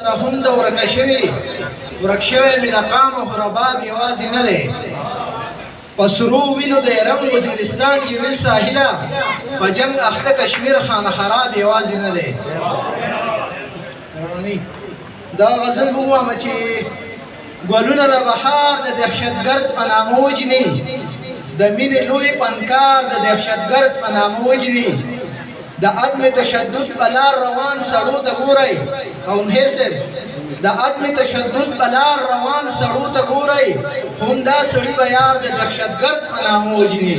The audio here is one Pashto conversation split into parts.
هم د ورک شوی مې د قام او رباب یوازې نه دی په سرو وینو د رنګ وزیرستان کې ویل ساحله په جنګ اخته کشمیر خانه خراب یوازې نه دی دا غزل به ووایم چې ګلونه د بهار د دهشتګرد په نامه وجني د مینې لوی پنکار د دهشتګرد په نامه وجني د عدم تشدد په لار روان سړو ته ګورئ او نهیر صاحب د عدم تشدد په لار روان سړو ته ګورئ همدا سړي به یار د دهشتګرد په نامه وجني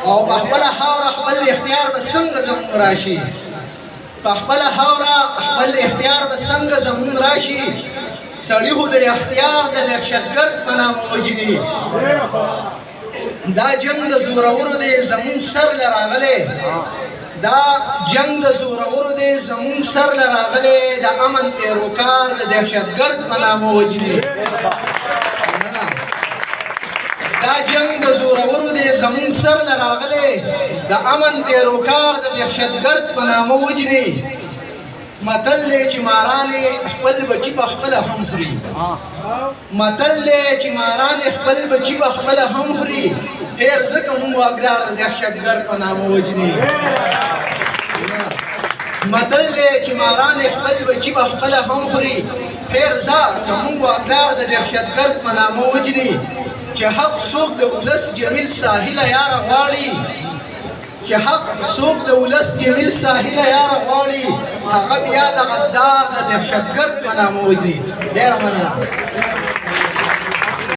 او په خپله خاوره خپل اختیار به څنګه زموږ راشي په خپله خاوره خپل اختیار به څنګه زموږ راشي سړي خو د اختیار د دهشتګرد په نامه وجني دا جنګ د زورورو دی زموږ سر له راغلی دا جنگ د زورورو دی زموږ سر له راغلی د امن پیروکار د دهشتګرد په نامه وجني دا جنگ د زورورو دی زموږ سر له راغلی د امن پیروکار د دهشتګرد په نامه وجني متل دی چې مارانې خپل بچي په خپله هم خوري متل دی چې مارانې خپل بچي په خپله هم خوري هیر ځکه موږ واګدار د دهشتګرد په نامه وجني متل دی چې مارانې خپل بچي په خپله هم خوري هیر ځکه موږ واګدار د دهشتګرد په نامه وجني چې حق څوک د ولس جمیل ساحله یاره غواړي چې حق څوک د ولس جمیل ساحله یاره غواړي هغه بیا د غدار د دهشتګرد په نامه وجني ډېره مننه